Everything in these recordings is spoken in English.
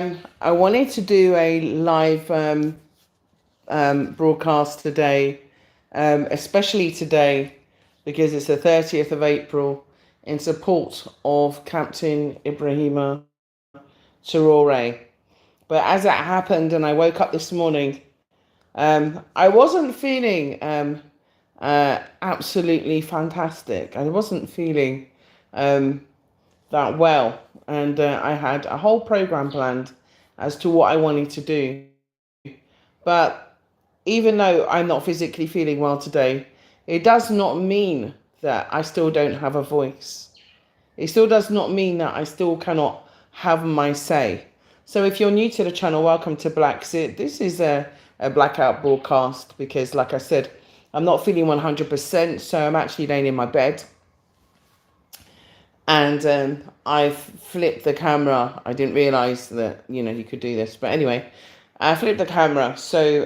I wanted to do a live broadcast today, especially today, because it's the 30th of April, in support of Captain Ibrahim Traore. But as it happened, and I woke up this morning, I wasn't feeling absolutely fantastic. I wasn't feeling that well. And I had a whole program planned as to what I wanted to do. But even though I'm not physically feeling well today, it does not mean that I still don't have a voice. It still does not mean that I still cannot have my say. So if you're new to the channel, welcome to BlaXit. This is a blackout broadcast because, like I said, I'm not feeling 100%, so I'm actually laying in my bed. And I flipped the camera. I didn't realize that, you could do this. But anyway, I flipped the camera so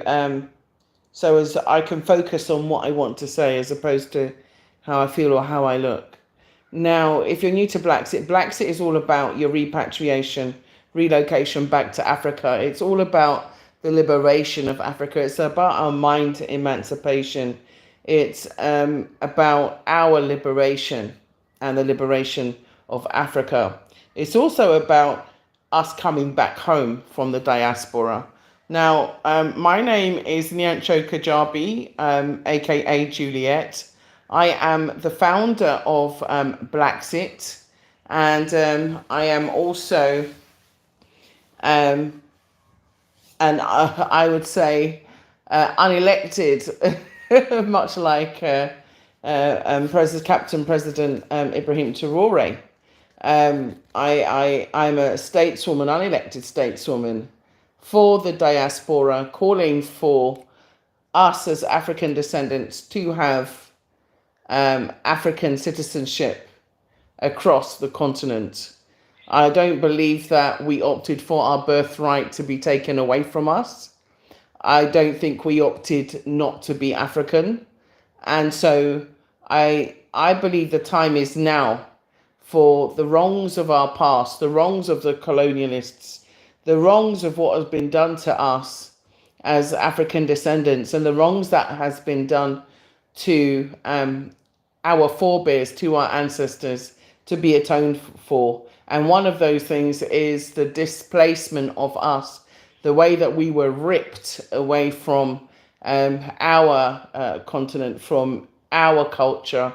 as I can focus on what I want to say as opposed to how I feel or how I look. Now, if you're new to BlaXit, BlaXit is all about your repatriation, relocation back to Africa. It's all about the liberation of Africa. It's about our mind emancipation. It's about our liberation and the liberation of Africa. It's also about us coming back home from the diaspora. Now, my name is Nyancho Kajabi, aka Juliet. I am the founder of BlaXit, and I am also, and I would say, unelected, much like Captain President Ibrahim Traore. I'm a stateswoman, unelected stateswoman for the diaspora, calling for us as African descendants to have African citizenship across the continent. I don't believe that we opted for our birthright to be taken away from us. I don't think we opted not to be African. And so I believe the time is now for the wrongs of our past, the wrongs of the colonialists, the wrongs of what has been done to us as African descendants, and the wrongs that has been done to our forebears, to our ancestors, to be atoned for. And one of those things is the displacement of us, the way that we were ripped away from our continent, from our culture,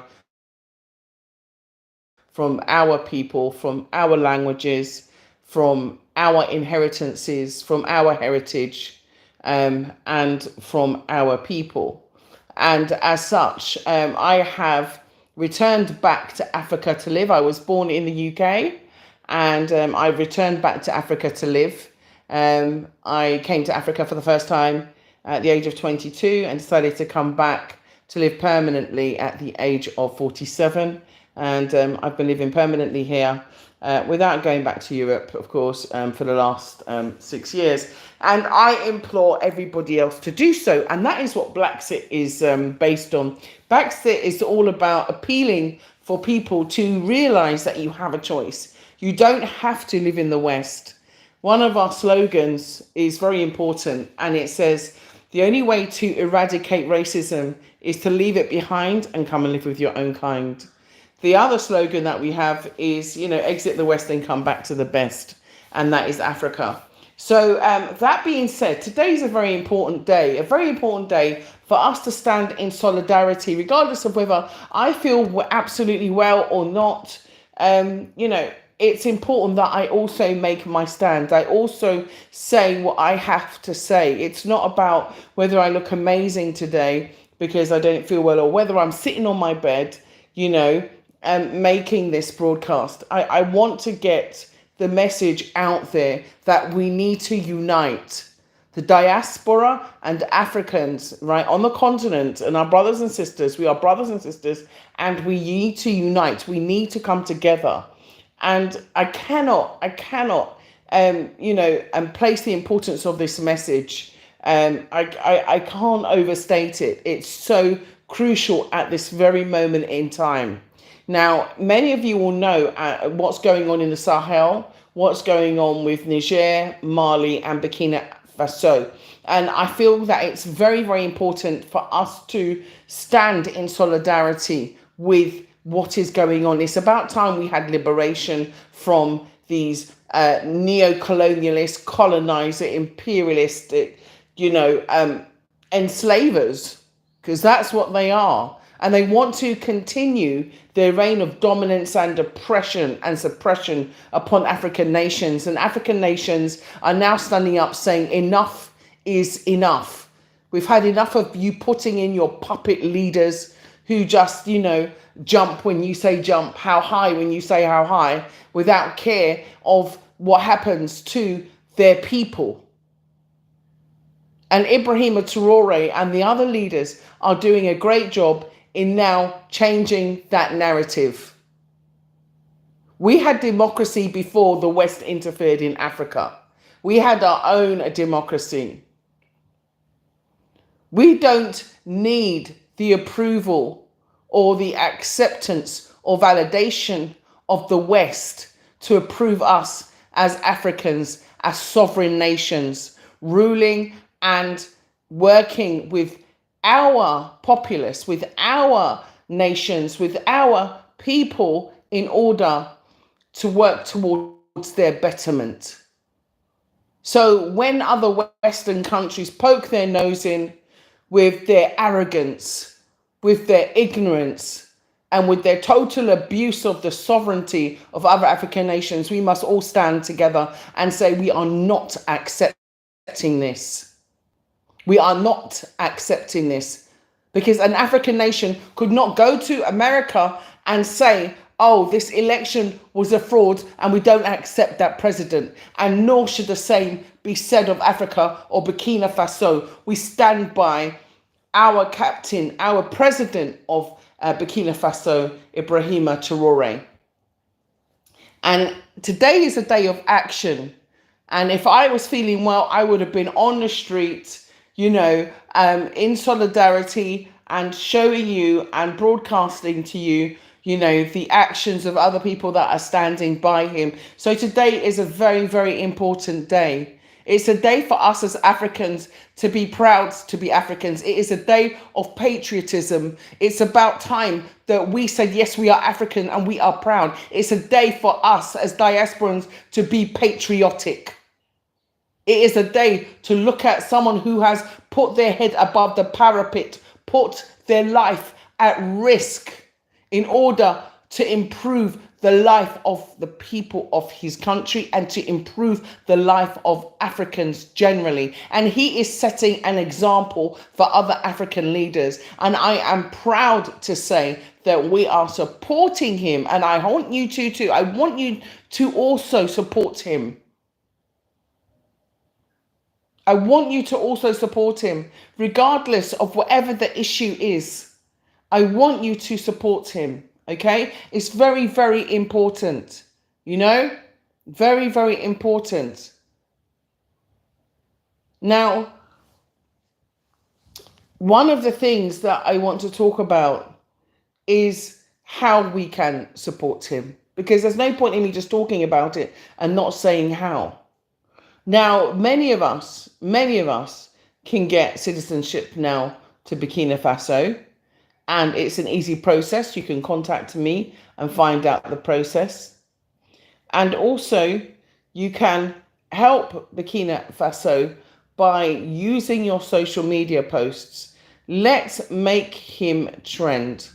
from our people, from our languages, from our inheritances, from our heritage, and from our people. And as such, I have returned back to Africa to live. I was born in the UK, and I returned back to Africa to live. I came to Africa for the first time at the age of 22 and decided to come back to live permanently at the age of 47. And I've been living permanently here without going back to Europe, of course, for the last 6 years. And I implore everybody else to do so. And that is what BlaXit is based on. BlaXit is all about appealing for people to realize that you have a choice. You don't have to live in the West. One of our slogans is very important, and it says, the only way to eradicate racism is to leave it behind and come and live with your own kind. The other slogan that we have is, exit the West and come back to the best, and that is Africa. So that being said, today is a very important day for us to stand in solidarity, regardless of whether I feel absolutely well or not. It's important that I also make my stand. I also say what I have to say. It's not about whether I look amazing today because I don't feel well, or whether I'm sitting on my bed, making this broadcast. I want to get the message out there that we need to unite the diaspora and Africans, right, on the continent, and our brothers and sisters. We are brothers and sisters, and we need to unite. We need to come together. And I cannot, place the importance of this message. I can't overstate it. It's so crucial at this very moment in time. Now, many of you will know what's going on in the Sahel, what's going on with Niger, Mali, and Burkina Faso. And I feel that it's very, very important for us to stand in solidarity with what is going on. It's about time we had liberation from these neo-colonialist, colonizer, imperialistic, enslavers, because that's what they are. And they want to continue their reign of dominance and oppression and suppression upon African nations. And African nations are now standing up saying enough is enough. We've had enough of you putting in your puppet leaders who just, jump when you say jump, how high when you say how high, without care of what happens to their people. And Ibrahim Traore and the other leaders are doing a great job in now changing that narrative. We had democracy before the West interfered in Africa. We had our own democracy. We don't need the approval or the acceptance or validation of the West to approve us as Africans, as sovereign nations, ruling and working with our populace, with our nations, with our people in order to work towards their betterment. So when other Western countries poke their nose in with their arrogance, with their ignorance, and with their total abuse of the sovereignty of other African nations, we must all stand together and say we are not accepting this. We are not accepting this, because an African nation could not go to America and say, oh, this election was a fraud and we don't accept that president. And nor should the same be said of Africa or Burkina Faso. We stand by our captain, our president of Burkina Faso, Ibrahim Traore. And today is a day of action. And if I was feeling well, I would have been on the street, in solidarity and showing you and broadcasting to you, the actions of other people that are standing by him. So today is a very, very important day. It's a day for us as Africans to be proud to be Africans. It is a day of patriotism. It's about time that we said, yes, we are African and we are proud. It's a day for us as diasporans to be patriotic. It is a day to look at someone who has put their head above the parapet, put their life at risk in order to improve the life of the people of his country and to improve the life of Africans generally. And he is setting an example for other African leaders. And I am proud to say that we are supporting him. And I want you to too. I want you to also support him. I want you to also support him, regardless of whatever the issue is. I want you to support him, okay? It's very, very important, very, very important. Now, one of the things that I want to talk about is how we can support him, because there's no point in me just talking about it and not saying how. Now, many of us can get citizenship now to Burkina Faso, and it's an easy process. You can contact me and find out the process. And also, you can help Burkina Faso by using your social media posts. Let's make him trend.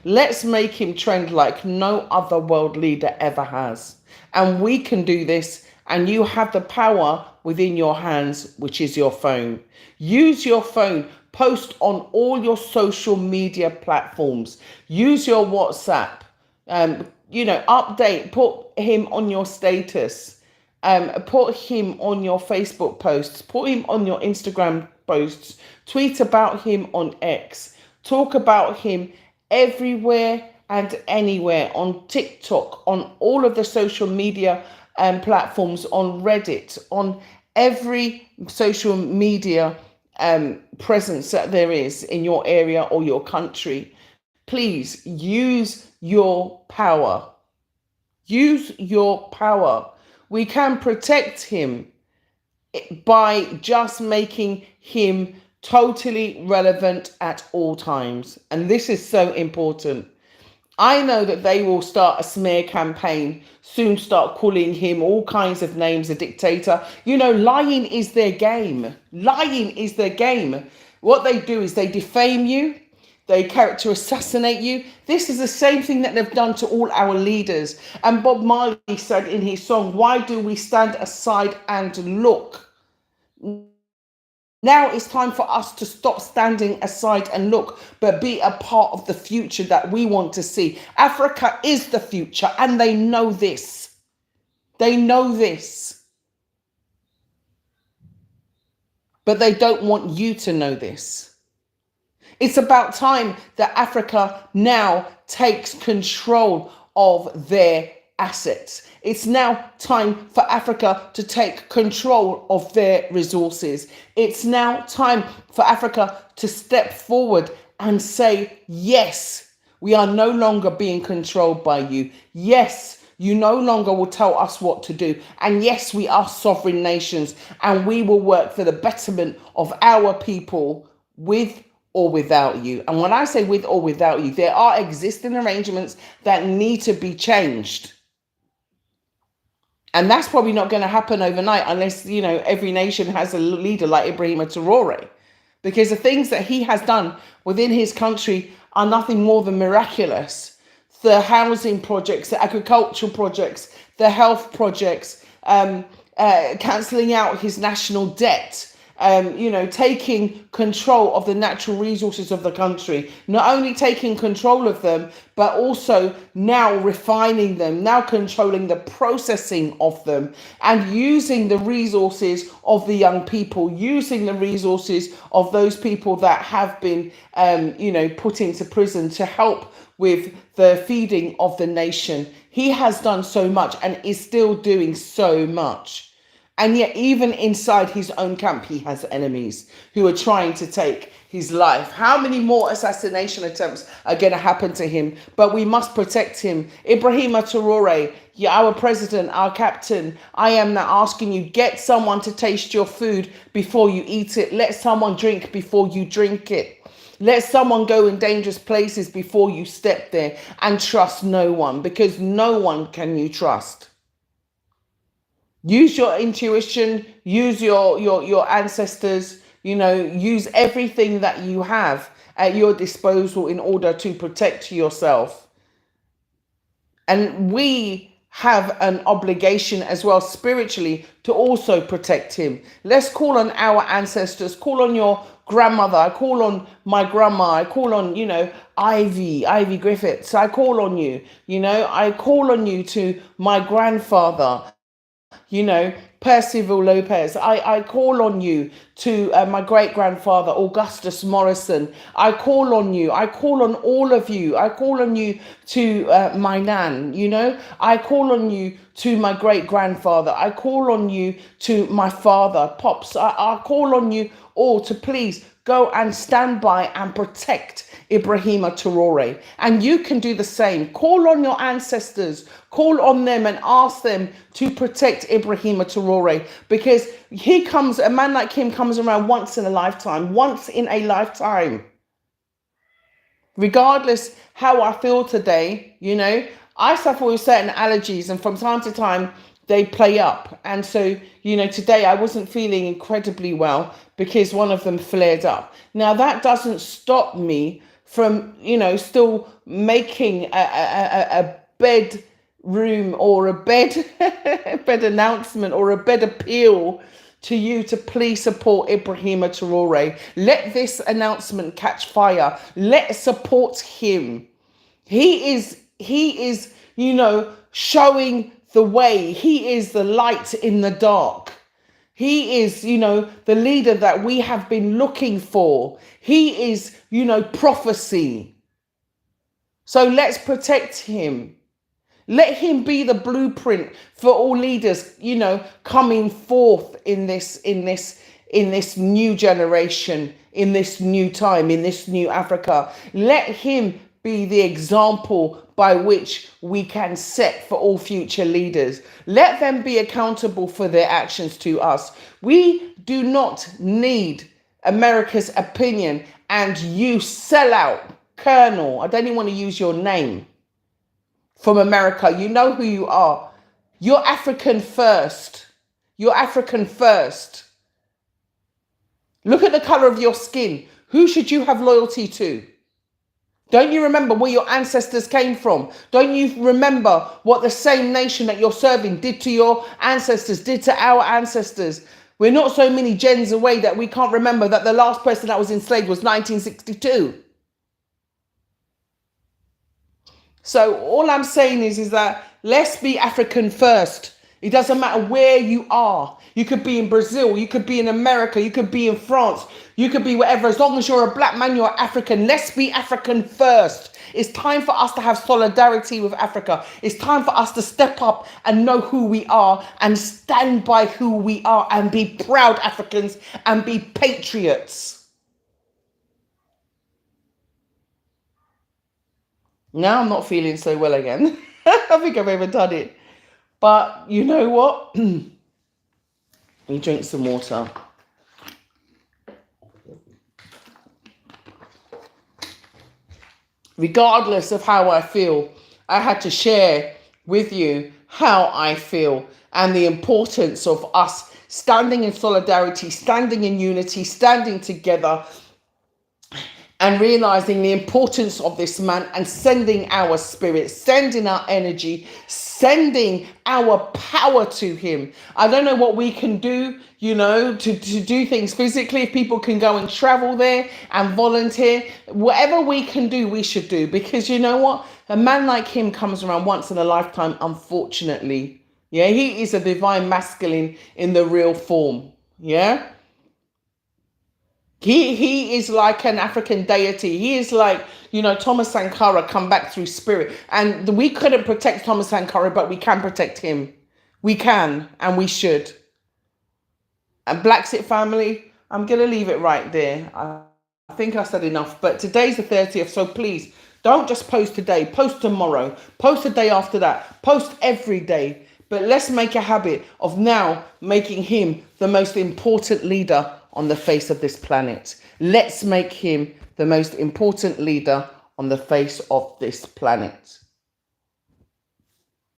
Let's make him trend like no other world leader ever has. And we can do this. And you have the power within your hands, which is your phone. Use your phone. Post on all your social media platforms. Use your WhatsApp. Update. Put him on your status. Put him on your Facebook posts. Put him on your Instagram posts. Tweet about him on X. Talk about him everywhere and anywhere, on TikTok, on all of the social media platforms, on Reddit, on every social media presence that there is in your area or your country. Please use your power. Use your power. We can protect him by just making him totally relevant at all times. And this is so important. I know that they will start a smear campaign, soon start calling him all kinds of names, a dictator. You know, lying is their game. Lying is their game. What they do is they defame you, they character assassinate you. This is the same thing that they've done to all our leaders. And Bob Marley said in his song, "Why do we stand aside and look?" Now it's time for us to stop standing aside and look, but be a part of the future that we want to see. Africa is the future, and they know this. They know this. But they don't want you to know this. It's about time that Africa now takes control of their assets. It's now time for Africa to take control of their resources. It's now time for Africa to step forward and say, yes, we are no longer being controlled by you. Yes, you no longer will tell us what to do. And yes, we are sovereign nations, and we will work for the betterment of our people with or without you. And when I say with or without you, there are existing arrangements that need to be changed. And that's probably not going to happen overnight unless, you know, every nation has a leader like Ibrahim Traore. Because the things that he has done within his country are nothing more than miraculous. The housing projects, the agricultural projects, the health projects, cancelling out his national debt, you know, taking control of the natural resources of the country, not only taking control of them, but also now refining them, now controlling the processing of them, and using the resources of the young people, using the resources of those people that have been, you know, put into prison to help with the feeding of the nation. He has done so much and is still doing so much. And yet, even inside his own camp, he has enemies who are trying to take his life. How many more assassination attempts are going to happen to him? But we must protect him. Ibrahim Traore, our president, our captain, I am now asking you, get someone to taste your food before you eat it. Let someone drink before you drink it. Let someone go in dangerous places before you step there, and trust no one, because no one can you trust. Use your intuition, use your ancestors, you know, use everything that you have at your disposal in order to protect yourself. And we have an obligation as well spiritually to also protect him. Let's call on our ancestors, call on your grandmother, I call on my grandma, I call on, you know, Ivy Griffiths, I call on you, you know, I call on you to my grandfather, you know, Percival Lopez. I call on you to my great-grandfather, Augustus Morrison. I call on you. I call on all of you. I call on you to my nan, you know. I call on you to my great-grandfather. I call on you to my father, Pops. I call on you all to please go and stand by and protect Ibrahim Traore. And you can do the same. Call on your ancestors, call on them and ask them to protect Ibrahim Traore, because a man like him comes around once in a lifetime, Regardless how I feel today, you know, I suffer with certain allergies, and from time to time they play up. And so, you know, today I wasn't feeling incredibly well because one of them flared up. Now that doesn't stop me from, you know, still making a bedroom or a bed announcement or a bed appeal to you to please support Ibrahim Traore. Let this announcement catch fire. Let's support him. He is, you know, showing the way. He is the light in the dark. He is, you know, the leader that we have been looking for. He is, you know, prophecy. So let's protect him. Let him be the blueprint for all leaders, you know, coming forth in this new generation, in this new time, in this new Africa. Let him be the example by which we can set for all future leaders. Let them be accountable for their actions to us. We do not need America's opinion. And you sell out Colonel, I don't even want to use your name, from America. You know who you are. You're African first. You're African first. Look at the color of your skin. Who should you have loyalty to? Don't you remember where your ancestors came from? Don't you remember what the same nation that you're serving did to your ancestors, did to our ancestors? We're not so many gens away that we can't remember that the last person that was enslaved was 1962. So all I'm saying is that let's be African first. It doesn't matter where you are. You could be in Brazil, you could be in America, you could be in France, you could be wherever. As long as you're a black man, you're African. Let's be African first. It's time for us to have solidarity with Africa. It's time for us to step up and know who we are and stand by who we are and be proud Africans and be patriots. Now I'm not feeling so well again. I think I've overdone it. But you know what? You drink some water. Regardless of how I feel, I had to share with you how I feel and the importance of us standing in solidarity, standing in unity, standing together, and realizing the importance of this man and sending our spirit, sending our energy, sending our power to him. I don't know what we can do, to do things physically. If people can go and travel there and volunteer, whatever we can do, we should do. Because you know what? A man like him comes around once in a lifetime, unfortunately. Yeah, he is a divine masculine in the real form. Yeah. He is like an African deity. He is like, Thomas Sankara come back through spirit. And we couldn't protect Thomas Sankara, but we can protect him. We can, and we should. And BlaXit family, I'm going to leave it right there. I think I said enough, but today's the 30th, so please don't just post today. Post tomorrow. Post the day after that. Post every day. But let's make a habit of now making him the most important leader on the face of this planet. Let's make him the most important leader on the face of this planet.